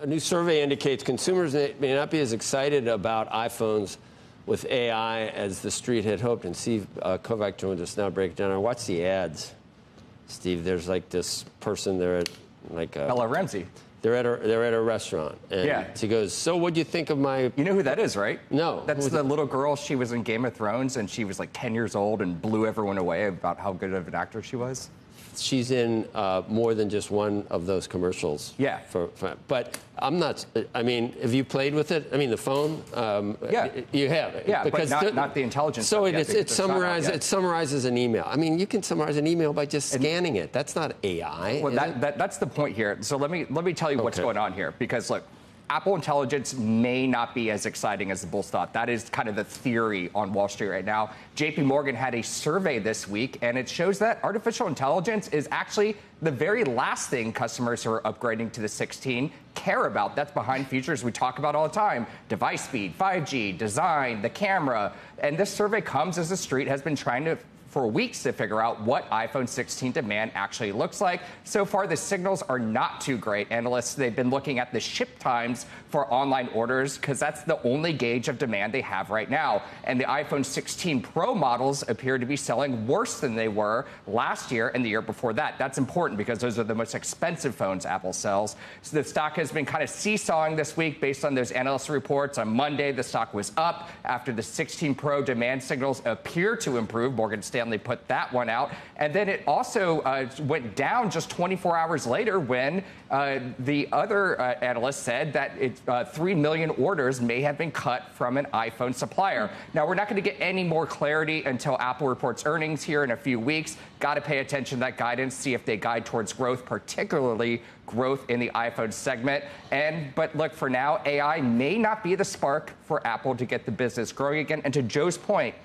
A new survey indicates consumers may not be as excited about iPhones with AI as the street had hoped. And Steve Kovach joins us now to break it down. I watched the ads. Steve, there's like this person there at like Bella Ramsey. They're at a restaurant. And yeah. She goes, so what'd you think of my... You know who that is, right? No. That's the little girl. She was in Game of Thrones, and she was like 10 years old and blew everyone away about how good of an actor she was. She's in more than just one of those commercials. Yeah. But I'm not... I mean, have you played with it? I mean, the phone? Yeah. You have? Yeah, because not the intelligence. So it summarizes an email. I mean, you can summarize an email by just scanning it. That's not AI. Well, that's the point here. So let me tell you what's going on here. Because, look, Apple Intelligence may not be as exciting as the bulls thought. That is kind of the theory on Wall Street right now. JP Morgan had a survey this week, and it shows that artificial intelligence is actually the very last thing customers who are upgrading to the 16 care about. That's behind features we talk about all the time. Device speed, 5G, design, the camera. And this survey comes as the street has been trying to for weeks to figure out what iPhone 16 demand actually looks like. So far, the signals are not too great. Analysts, they've been looking at the ship times for online orders because that's the only gauge of demand they have right now. And the iPhone 16 Pro models appear to be selling worse than they were last year and the year before that. That's important because those are the most expensive phones Apple sells. So the stock has been kind of seesawing this week based on those analyst reports. On Monday, the stock was up after the 16 Pro demand signals appear to improve. Morgan Stanley put that one out. And then it also went down just 24 hours later when the other analyst said that 3 million orders may have been cut from an iPhone supplier. Now, we're not going to get any more clarity until Apple reports earnings here in a few weeks. Got to pay attention to that guidance, see if they guide towards growth, particularly growth in the iPhone segment. But look, for now, AI may not be the spark for Apple to get the business growing again. And to Joe's point,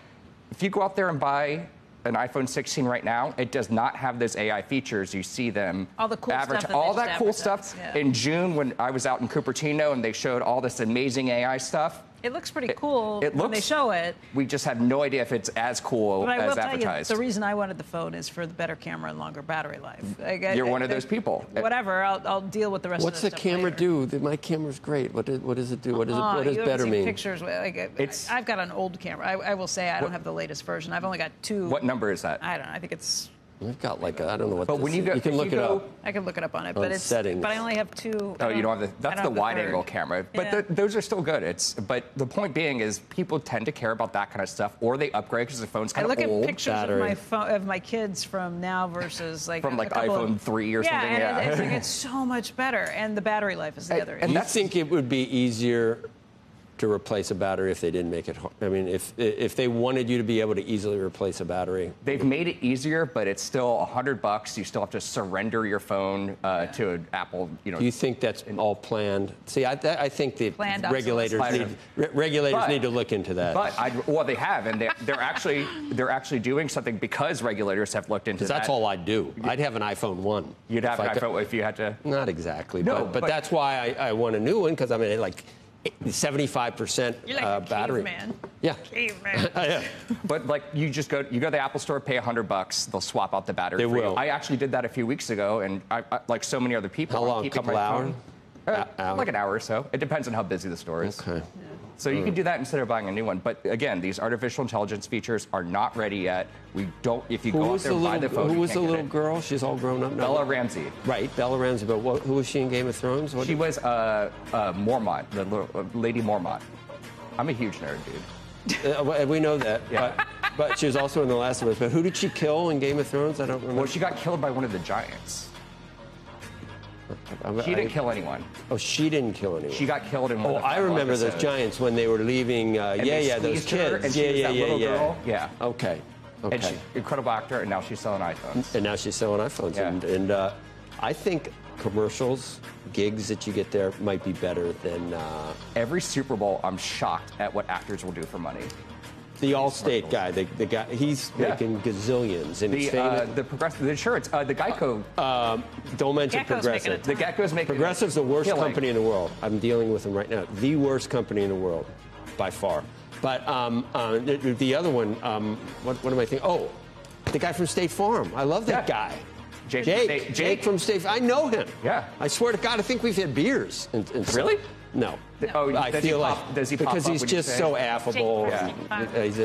if you go out there and buy an iPhone 16 right now, it does not have those AI features. You see them all the cool average stuff all that cool stuff. Yeah. In June, when I was out in Cupertino and they showed all this amazing AI stuff. It looks pretty cool when they show it. We just have no idea if it's as cool but I will as tell advertised. You, the reason I wanted the phone is for the better camera and longer battery life. You're one of those people. Whatever, I'll deal with the rest What's of the the camera later. do? My camera's great. What does it do? What does better mean? Pictures. I've got an old camera. I will say I don't have the latest version. I've only got 2. What number is that? I don't know. I think it's... We've got like I don't know what. But when you can look it up. I can look it up on it, on but it's settings. But I only have 2. Oh, you don't have the. That's the wide-angle camera. But Yeah. those are still good. But the point being is people tend to care about that kind of stuff, or they upgrade because the phone's kind of old. I look at pictures of my kids from now versus like from like iPhone 3 or something. Yeah, Yeah, and it's so much better, and the battery life is the other. And you think it would be easier to replace a battery if they didn't make it hard? I mean, if they wanted you to be able to easily replace a battery. They've made it easier, but it's still $100. You still have to surrender your phone to an Apple. Do you think that's all planned? See, I think the regulators need to look into that. But they have, and they're actually doing something because regulators have looked into that. That's all I'd do. I'd have an iPhone 1. You'd have an iPhone if you had to. Not exactly, no, but that's why I want a new one because I mean like. 75% You're like battery. Caveman. Yeah. Caveman. Yeah. But like you go to the Apple Store, pay $100. They'll swap out the battery. They for will. You. I actually did that a few weeks ago, and I like so many other people. How long? A couple hours? Like an hour or so. It depends on how busy the store is. Okay. Yeah. So you can do that instead of buying a new one. But again, these artificial intelligence features are not ready yet. We don't. If you go out there and buy the phone, who was the little girl? She's all grown up now. Bella Ramsey. Right, Bella Ramsey. But who was she in Game of Thrones? She was Mormont, the little, Lady Mormont. I'm a huge nerd, dude. We know that. Yeah. But she was also in The Last of Us. But who did she kill in Game of Thrones? I don't remember. Well, she got killed by one of the giants. She didn't kill anyone. Oh, she didn't kill anyone. She got killed in one of the I remember episodes. those giants when they were leaving. Those kids. And she was that little girl. Yeah. Okay. And she, incredible actor, and now she's selling iPhones. And now she's selling iPhones. Yeah. And I think commercials, gigs that you get there might be better than... Every Super Bowl, I'm shocked at what actors will do for money. The Allstate guy, the guy, he's making gazillions. And the Progressive, the insurance, the Geico. Don't mention Progressive. The Geico's making Progressive's the worst company in the world. I'm dealing with them right now. The worst company in the world, by far. But the other one, what am I thinking? Oh, the guy from State Farm. I love that guy. Jake from State. I know him. Yeah. I swear to God, I think we've had beers. Really? No. Oh, I feel like does he pop because up he's when you just say? so affable. Jake. He's